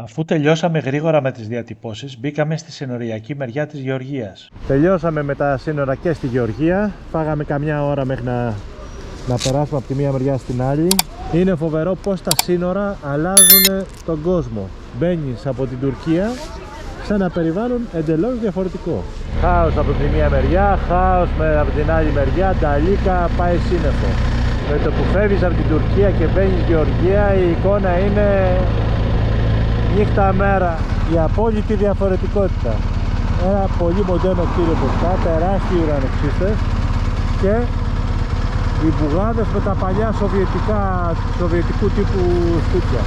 Αφού τελειώσαμε γρήγορα με τις διατυπώσεις, μπήκαμε στη συνοριακή μεριά της Γεωργίας. Τελειώσαμε με τα σύνορα και στη Γεωργία. Φάγαμε καμιά ώρα μέχρι να περάσουμε από τη μία μεριά στην άλλη. Είναι φοβερό πως τα σύνορα αλλάζουν τον κόσμο. Μπαίνεις από την Τουρκία σε ένα περιβάλλον εντελώς διαφορετικό. Χάος από τη μία μεριά, χάος από την άλλη μεριά, ταλίκα, πάει σύννεφο. Με το που φεύγεις από την Τουρκία και μπαίνεις Γεωργία, η εικόνα είναι νύχτα μέρα, η απόλυτη διαφορετικότητα. Ένα πολύ μοντέρνο κτίριο μπροστά, τεράστιοι ουρανοξύστες και οι μπουγάδες με τα παλιά σοβιετικού τύπου σπίτια.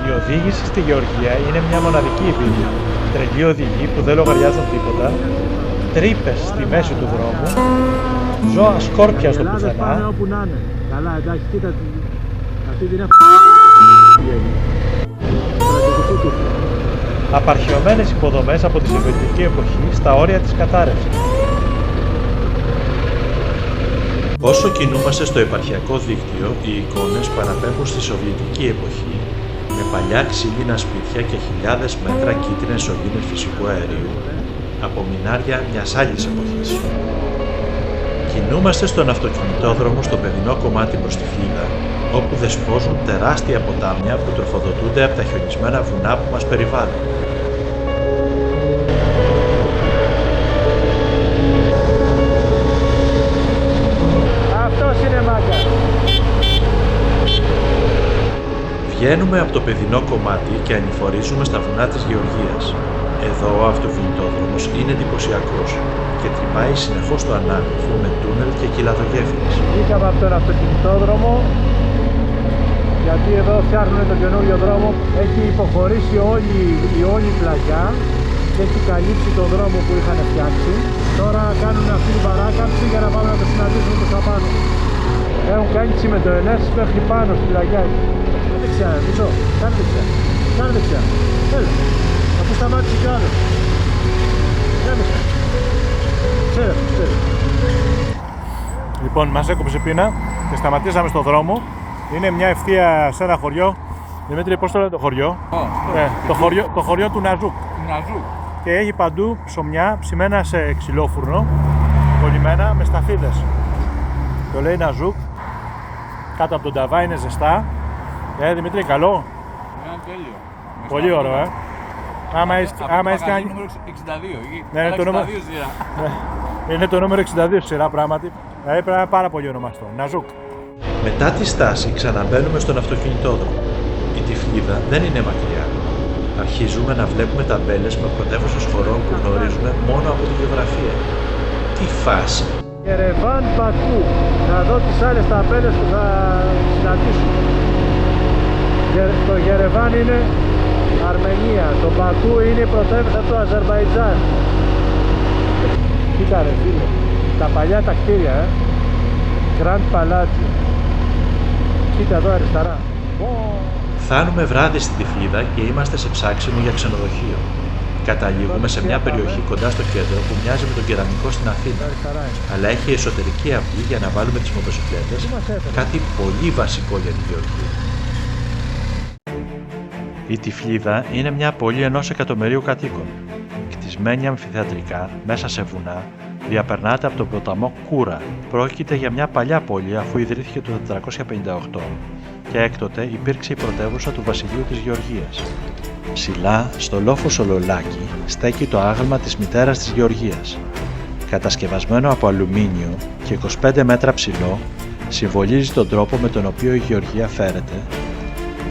Η οδήγηση στη Γεωργία είναι μια μοναδική εμπειρία. Τρελοί οδηγοί που δεν λογαριάζουν τίποτα, τρύπες στη μέση του δρόμου, ζώα σκόρπια στο πουθενά. Πάνε όπου να είναι. Καλά, εντάξει, κοίτα αυτή την απαρχαιωμένες υποδομές από τη Σοβιετική εποχή στα όρια της κατάρρευσης. Όσο κινούμαστε στο επαρχιακό δίκτυο, οι εικόνες παραπέμπουν στη Σοβιετική εποχή, με παλιά ξύλινα σπίτια και χιλιάδες μέτρα κίτρινες σωλήνες φυσικού αερίου, από μινάρια μιας άλλης εποχής. Κινούμαστε στον αυτοκινητόδρομο στο παιδινό κομμάτι προς τη Φλίδα, όπου δεσπόζουν τεράστια ποτάμια που τροφοδοτούνται από τα χιονισμένα βουνά που μας περιβάλλουν. Αυτός είναι μάγκα. Βγαίνουμε από το παιδινό κομμάτι και ανηφορίζουμε στα βουνά της Γεωργίας. Εδώ ο αυτοκινητόδρομος είναι εντυπωσιακός και τρυπάει συνεχώς το ανάγλυφο με τούνελ και κυλαδογέφυρες. Βγήκαμε από τον αυτοκινητόδρομο, γιατί εδώ φτιάχνουν τον καινούριο δρόμο. Έχει υποχωρήσει όλη η πλαγιά και έχει καλύψει τον δρόμο που είχαν φτιάξει. Τώρα κάνουν αυτή την παράκαμψη για να πάμε να το συναντήσουμε προς τα πάνω. Έχουν κάνει τσιμεντοενές μέχρι πάνω στη πλαγιά. Κάνε δεξιά, μισό. Κάνε δεξιά. Κάνε δεξιά. Έλα. Αφού σταμάτησε κι άλλο. Κάνε δεξιά. Ξέρε. Λοιπόν, μας έκοψε πείνα και σταματήσαμε στο δρόμο. Είναι μια ευθεία σε ένα χωριό. Δημήτρη, πώς το λένε το χωριό? Το χωριό του Ναζούκ. Και έχει παντού ψωμιά ψημένα σε ξυλόφουρνο, κολλημένα με σταφίδες. Το λέει Ναζούκ. Κάτω από τον ταβά είναι ζεστά. Δημήτρη, καλό. Τέλειο. Πολύ ωραίο, Άμα έχεις κάνει... νούμερο 62. Ναι, είναι το νούμερο 62 σειρά πράγματι. Πρέπει να είναι πάρα πολύ ονομαστό. Ναζούκ. Μετά τη στάση ξαναμπαίνουμε στον αυτοκινητόδρομο. Η Τυφλίδα δεν είναι μακριά. Αρχίζουμε να βλέπουμε ταμπέλες με πρωτεύουσες χωρών που γνωρίζουμε μόνο από τη γεωγραφία. Τι φάση! Γερεβάν Μπακού. Να δω τις άλλες ταμπέλες που θα συναντήσουμε. Το Γερεβάν είναι Αρμενία. Το Μπακού είναι η πρωτεύουσα του Αζερβαϊτζάν. Κοίτα ρε φίλε. Τα παλιά τα κτίρια, Grand Palazzo. Κοίτα εδώ αριστερά. Φτάνουμε βράδυ στην Τυφλίδα και είμαστε σε ψάξιμο για ξενοδοχείο. Καταλήγουμε σε μια περιοχή κοντά στο κέντρο που μοιάζει με τον Κεραμικό στην Αθήνα, αλλά έχει εσωτερική αυλή για να βάλουμε τις μοτοσυκλέτες, κάτι πολύ βασικό για τη Γεωργία. Η Τυφλίδα είναι μια πόλη 1 εκατομμυρίου κατοίκων. Κτισμένη αμφιθεατρικά μέσα σε βουνά, διαπερνάται από τον ποταμό Κούρα. Πρόκειται για μια παλιά πόλη αφού ιδρύθηκε το 458 και έκτοτε υπήρξε η πρωτεύουσα του βασιλείου της Γεωργίας. Ψηλά, στο λόφο Σολολάκι, στέκει το άγαλμα της μητέρας της Γεωργίας. Κατασκευασμένο από αλουμίνιο και 25 μέτρα ψηλό, συμβολίζει τον τρόπο με τον οποίο η Γεωργία φέρεται,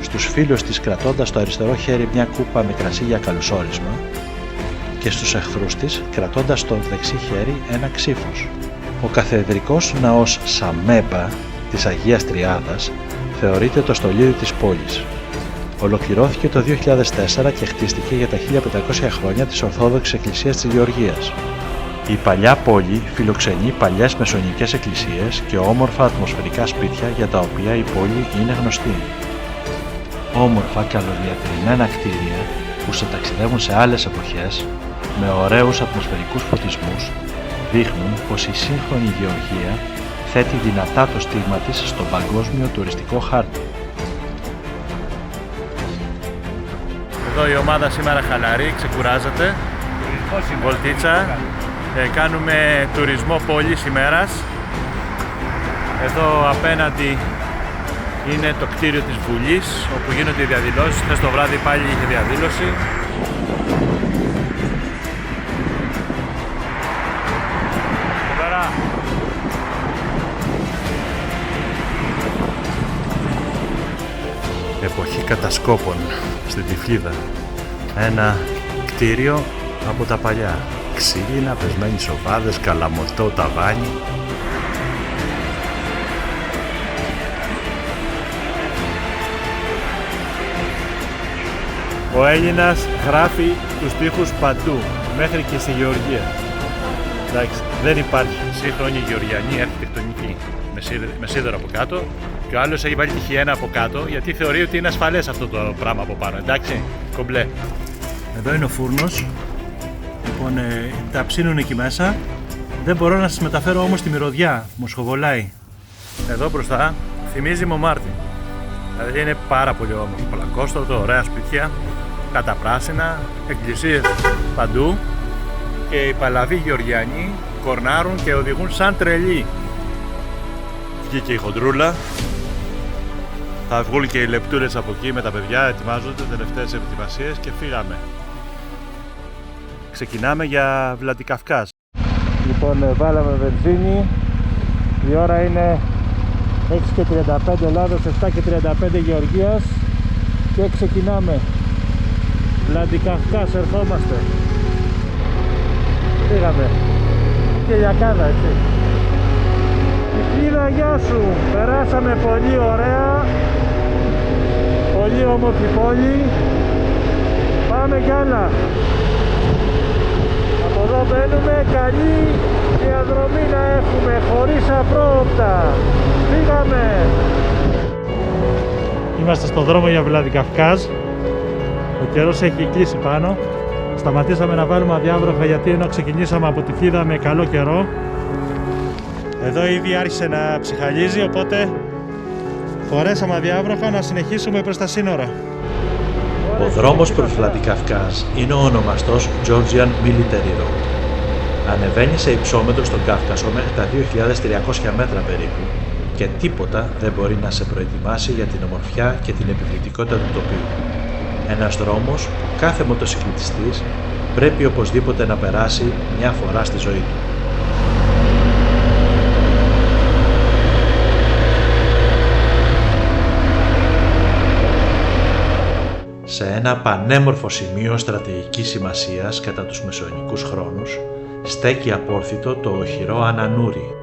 στους φίλους της κρατώντας στο αριστερό χέρι μια κούπα με κρασί για καλωσόρισμα και στους εχθρούς της κρατώντας στο δεξί χέρι ένα ξύφος. Ο καθεδρικός ναός Σαμέμπα της Αγίας Τριάδας θεωρείται το στολίδι της πόλης. Ολοκληρώθηκε το 2004 και χτίστηκε για τα 1500 χρόνια της Ορθόδοξης Εκκλησίας της Γεωργίας. Η παλιά πόλη φιλοξενεί παλιές μεσαιωνικές εκκλησίες και όμορφα ατμοσφαιρικά σπίτια για τα οποία η πόλη είναι γνωστή. Όμορφα καλοδιατηρημένα κτίρια που ταξιδεύουν σε άλλες εποχές με ωραίους ατμοσφαιρικούς φωτισμούς δείχνουν πως η σύγχρονη Γεωργία θέτει δυνατά το στίγμα της στον παγκόσμιο τουριστικό χάρτη. Εδώ η ομάδα σήμερα χαλαρή, ξεκουράζεται. Βολτίτσα. Κάνουμε τουρισμό πόλης ημέρας. Εδώ απέναντι είναι το κτίριο της Βουλής, όπου γίνονται οι διαδηλώσεις. Χθες το βράδυ πάλι είχε διαδήλωση. Εποχή κατασκόπων στην Τυφλίδα. Ένα κτίριο από τα παλιά. Ξύλινα, πεσμένοι σοβάδες, καλαμωτό ταβάνι. Ο Έλληνας γράφει τους στίχους παντού, μέχρι και στη Γεωργία. Εντάξει, δεν υπάρχει σύγχρονη γεωργιανή αρχιτεκτονική με σίδερο από κάτω και ο άλλος έχει βάλει τη χιένα από κάτω γιατί θεωρεί ότι είναι ασφαλές αυτό το πράγμα από πάνω. Εντάξει, κομπλέ. Εδώ είναι ο φούρνος. Λοιπόν, τα ψήνουν εκεί μέσα. Δεν μπορώ να σας μεταφέρω όμως τη μυρωδιά, μου σχοβολάει. Εδώ μπροστά θυμίζει Μομάρτι. Δηλαδή είναι πάρα πολύ όμορφο, πλακόστρωτο, ωραία σπίτια, καταπράσινα, εκκλησίες παντού και οι παλαβοί Γεωργιανοί κορνάρουν και οδηγούν σαν τρελοί. Βγήκε η χοντρούλα. Θα βγουν και οι λεπτούρες από εκεί με τα παιδιά, ετοιμάζονται τελευταίες ετοιμασίες και φύγαμε. Ξεκινάμε για Βλαντικαυκάς. Λοιπόν, βάλαμε βενζίνη. Η ώρα είναι 6:35 Ελλάδος, 7:35 Γεωργίας και ξεκινάμε. Βλαντικαυκάς, ερχόμαστε. Πήγαμε. Και λιακάδα, έτσι. Τυφλίδα, γεια σου. Περάσαμε πολύ ωραία. Πολύ όμορφη πόλη. Πάμε κι άλλα. Από εδώ μπαίνουμε, καλή διαδρομή να έχουμε, χωρίς απρόοπτα. Φύγαμε. Είμαστε στο δρόμο για Βλαντικαυκάζ. Ο καιρός έχει κλείσει πάνω. Σταματήσαμε να βάλουμε αδιάβροχα γιατί ενώ ξεκινήσαμε από τη Τυφλίδα με καλό καιρό. Εδώ ήδη άρχισε να ψυχαλίζει, οπότε φορέσαμε αδιάβροχα να συνεχίσουμε προς τα σύνορα. Ο δρόμος προς Βλαντικαυκάζ είναι ο ονομαστός Georgian Military Road. Ανεβαίνει σε υψόμετρο στον Κάφκασο μέχρι τα 2.300 μέτρα περίπου και τίποτα δεν μπορεί να σε προετοιμάσει για την ομορφιά και την επιβλητικότητα του τοπίου. Ένας δρόμος που κάθε μοτοσυκλετιστής πρέπει οπωσδήποτε να περάσει μια φορά στη ζωή του. Σε ένα πανέμορφο σημείο στρατηγικής σημασίας κατά τους μεσαιωνικούς χρόνους στέκει απόρθητο το οχυρό Ανανούρι.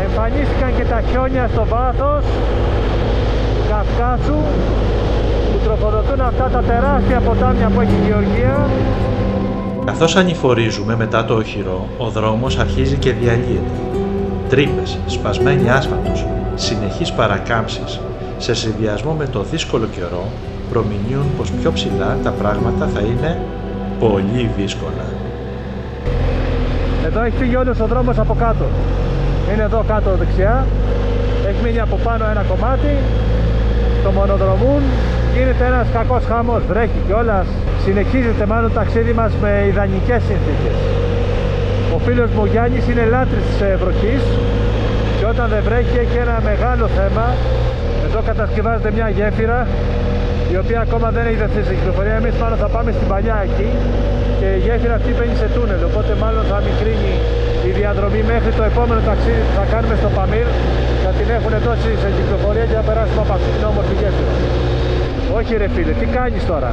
Εμφανίστηκαν και τα χιόνια στο βάθος του Καυκάσου που τροφοδοτούν αυτά τα τεράστια ποτάμια που έχει η Γεωργία. Καθώς ανηφορίζουμε μετά το οχυρό, ο δρόμος αρχίζει και διαλύεται. Τρύπες, σπασμένοι άσφαλτος, συνεχείς παρακάμψεις, σε συνδυασμό με το δύσκολο καιρό, προμηνύουν πως πιο ψηλά τα πράγματα θα είναι πολύ δύσκολα. Εδώ έχει φύγει όλος ο δρόμος από κάτω. Είναι εδώ κάτω δεξιά. Έχει μείνει από πάνω ένα κομμάτι. Το μονοδρομούν. Γίνεται ένας κακός χαμός. Βρέχει κιόλας. Συνεχίζεται μάλλον το ταξίδι μας με ιδανικές συνθήκες. Ο φίλος μου Γιάννης είναι λάτρης της βροχής και όταν δεν βρέχει έχει ένα μεγάλο θέμα. Εδώ κατασκευάζεται μια γέφυρα η οποία ακόμα δεν έχει δεθεί στην κυκλοφορία. Εμείς πάνω θα πάμε στην παλιά εκεί και η γέφυρα αυτή μπαίνει σε τούνελ, οπότε μάλλον θα μικρύνει η διαδρομή μέχρι το επόμενο ταξίδι που θα κάνουμε στο Παμίρ. Θα την έχουν δώσει σε κυκλοφορία και θα περάσουμε από αυτή την όμορφη γέφυρα. Όχι ρε φίλε, τι κάνεις τώρα?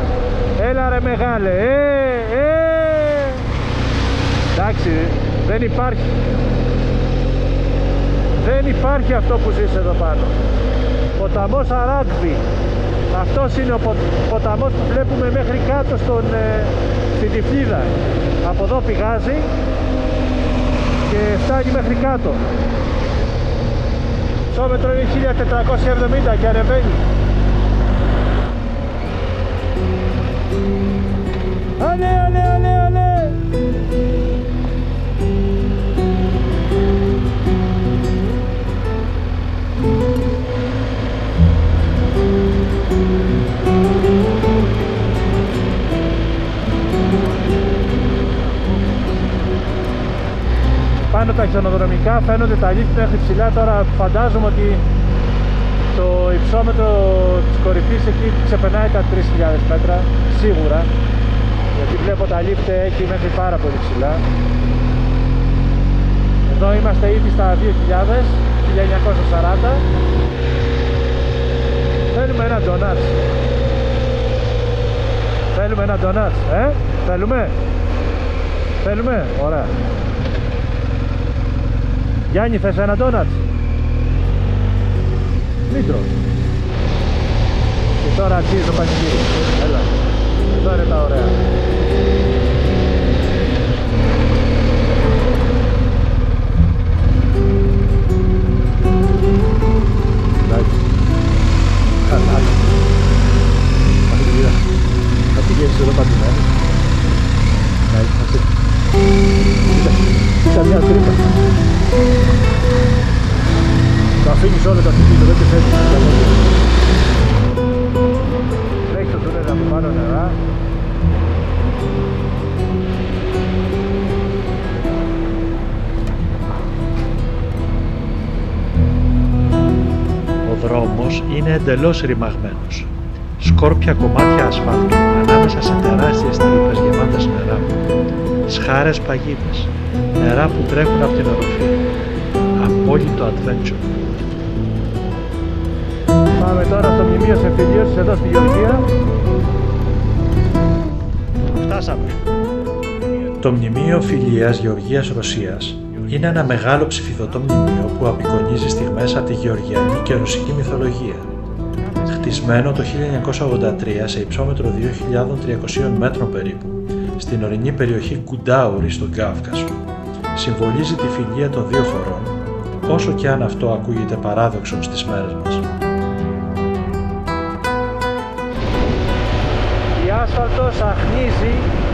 Έλα ρε μεγάλε, εντάξει, δεν υπάρχει. Δεν υπάρχει αυτό που ζεις εδώ πάνω. Ποταμός Αράκδη. Αυτός είναι ο ποταμός που βλέπουμε μέχρι κάτω στην Τυφλίδα. Από εδώ πηγάζει και φτάνει μέχρι κάτω. Το μέτρο είναι 1470 και ανεβαίνει. Αλέ, αλέ, αλέ, αλέ. Πάνω τα χιονοδρομικά φαίνονται τα λίφτ μέχρι ψηλά. Τώρα φαντάζομαι ότι το υψόμετρο της κορυφής εκεί ξεπερνάει τα 3.000 μέτρα, σίγουρα. Γιατί βλέπω τα λίφτ έχει μέχρι πάρα πολύ ψηλά. Εδώ είμαστε ήδη στα 2.000, 1940. Θέλουμε ένα ντονάτς. Θέλουμε ένα ντονάτς, Θέλουμε. Θέλουμε, ωραία. Γιάννη, θες ένα ντόνατς? Μήτρο. Και τώρα αρχίζει το πανηγύρι. Έλα. Εδώ είναι τα ωραία. Εντάξει. Καλά. Θα πηγαίνεις εδώ πατημένο. Εντάξει, θα πηγαίνεις. Κοίτα μια τρύπα. Το αφήνεις όλο το αφήνεις, δεν και φεύγεις. Τρέχει το τούνελ από πάνω νερά. Ο δρόμος είναι εντελώς ρημαγμένος. Σκόρπια κομμάτια ασφάλτου ανάμεσα σε τεράστιες τρύπες γεμάτες νερά. Σχάρες παγίδες, νερά που τρέχουν από την οροφή. Απόλυτο adventure. Πάμε τώρα στο μνημείο συμφιλίωσης εδώ στη Γεωργία. Φτάσαμε. Το Μνημείο Φιλίας Γεωργίας-Ρωσίας είναι ένα μεγάλο ψηφιδωτό μνημείο που απεικονίζει στιγμές από τη γεωργιανή και ρωσική μυθολογία. Χτισμένο το 1983 σε υψόμετρο 2.300 μέτρων περίπου, στην ορεινή περιοχή Κουντάουρη στον Κάυκασο. Συμβολίζει τη φιλία των δύο χωρών, όσο και αν αυτό ακούγεται παράδοξο στις μέρες μας. Η άσφαλτος αχνίζει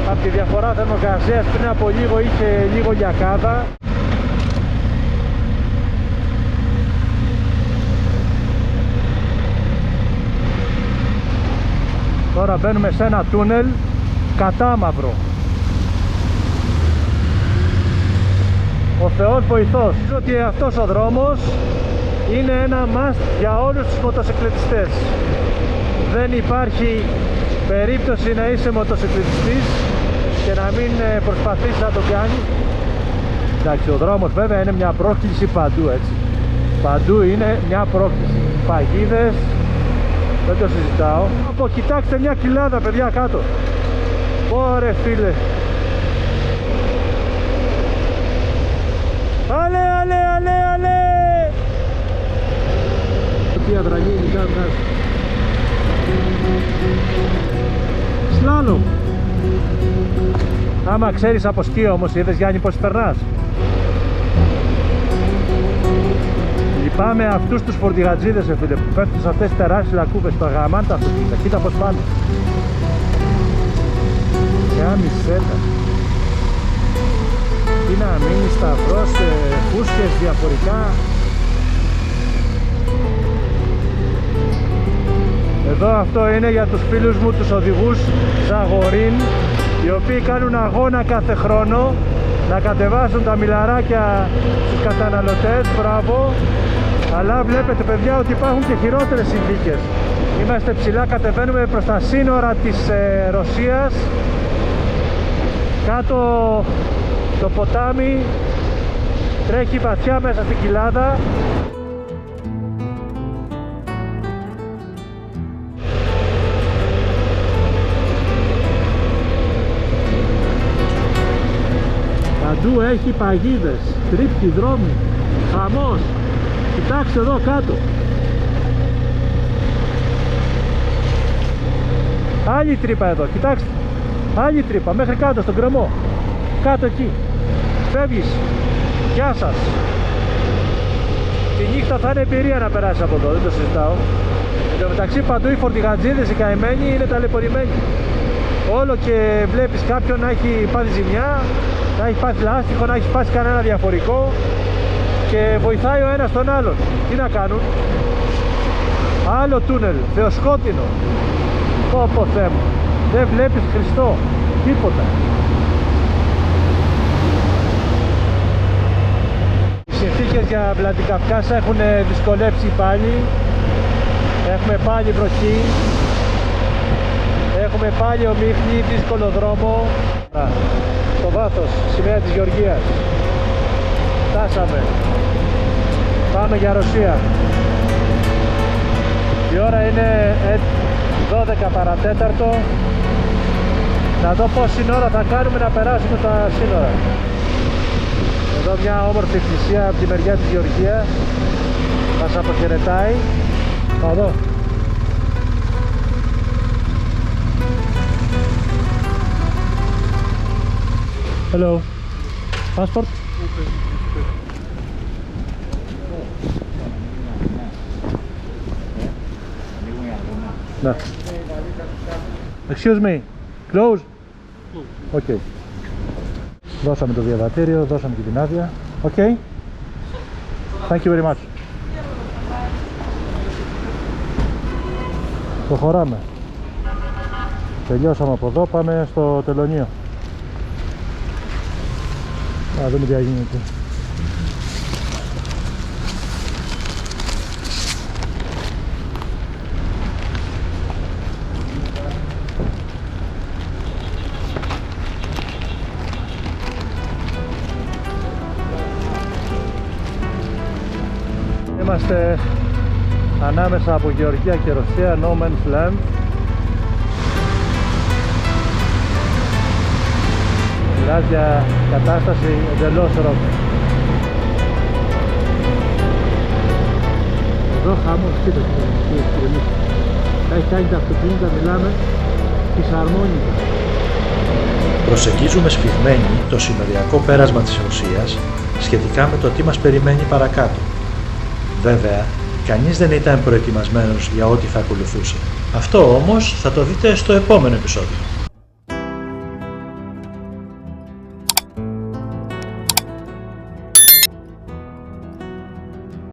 από τη διαφορά θερμοκρασίας. Πριν από λίγο είχε λίγο λιακάδα. Τώρα μπαίνουμε σε ένα τούνελ κατάμαυρο. Ο Θεός βοηθός. Νομίζω ότι αυτός ο δρόμος είναι ένα must για όλους τους μοτοσυκλετιστές. Δεν υπάρχει περίπτωση να είσαι μοτοσυκλετιστής και να μην προσπαθείς να το κάνεις. Εντάξει, ο δρόμος βέβαια είναι μια πρόκληση παντού, έτσι. Παντού είναι μια πρόκληση. Παγίδες, δεν το συζητάω. Από κοιτάξτε μια κοιλάδα, παιδιά, κάτω. Ωρε φίλε. Αλέ, αλέ, αλέ, αλέ. Τι αδρανή υλικά βγάζει. Σλάλομ. Άμα ξέρεις από σκι όμως, είδες Γιάννη πως περνάς. Λυπάμαι αυτούς τους φορτηγατζίδες, φίλε, που πέφτουν σε αυτές τις τεράστιες λακκούβες, τα γαμάντα αυτοκίνητα. Κοίτα πως πάνε. Γάμισέτα. Τι να μείνει σταυρός, φούσκες διαφορικά. Εδώ αυτό είναι για τους φίλους μου, τους οδηγούς Ζαγορίν, οι οποίοι κάνουν αγώνα κάθε χρόνο να κατεβάσουν τα μιλαράκια στους καταναλωτές. Μπράβο. Αλλά βλέπετε, παιδιά, ότι υπάρχουν και χειρότερες συνθήκες. Είμαστε ψηλά, κατεβαίνουμε προς τα σύνορα της Ρωσίας. Κάτω το ποτάμι τρέχει βαθιά μέσα στην κοιλάδα. Παντού έχει παγίδες, τρίπτοι δρόμοι, χαμός. Κοιτάξτε εδώ κάτω. Άλλη τρύπα εδώ, κοιτάξτε. Άλλη τρύπα, μέχρι κάτω στον κρεμό. Κάτω εκεί. Φεύγεις. Γεια σας. Τη νύχτα θα είναι εμπειρία να περάσει από εδώ, δεν το συζητάω. Εν τω μεταξύ παντού οι φορτηγατζίδες, οι καημένοι είναι ταλαιπωρημένοι. Όλο και βλέπεις κάποιον να έχει πάθει ζημιά, να έχει πάθει λάστιχο, να έχει πάθει κανένα διαφορικό και βοηθάει ο ένας τον άλλον. Τι να κάνουν. Άλλο τούνελ, θεοσκότεινο. Πω Θεέ μου. Δεν βλέπεις Χριστό, τίποτα. για Βλαντικαυκάσα έχουν δυσκολέψει πάλι. Έχουμε πάλι βροχή. Έχουμε πάλι ομίχλη, δύσκολο δρόμο. Στο βάθος, σημαία της Γεωργίας. Φτάσαμε. Πάμε για Ρωσία. Η ώρα είναι 12 παρατέταρτο. Να δω πόση ώρα θα κάνουμε να περάσουμε τα σύνορα. Εδώ μια όμορφη εκκλησία από τη μεριά της Γεωργίας μας αποχαιρετάει. Θα δω. Hello. Passport? No. Excuse me. Close? Okay. Δώσαμε το διαβατήριο, δώσαμε και την άδεια. Okay. Thank you very much. Προχωράμε. Τελειώσαμε από εδώ, πάμε στο τελωνείο. Να δούμε τι γίνεται. Είμαστε ανάμεσα από Γεωργία και Ρωσία, no man's land. Μιλάς για κατάσταση εντελώς ροκ. Εδώ χάμος, κοίτα έχει κάνει τα αυτοκίνητα, μιλάμε φυσαρμόνικα. Προσεγγίζουμε σφιγμένοι το συνοριακό πέρασμα της Ρωσίας σχετικά με το τι μας περιμένει παρακάτω. Βέβαια, κανείς δεν ήταν προετοιμασμένος για ό,τι θα ακολουθούσε. Αυτό όμως θα το δείτε στο επόμενο επεισόδιο.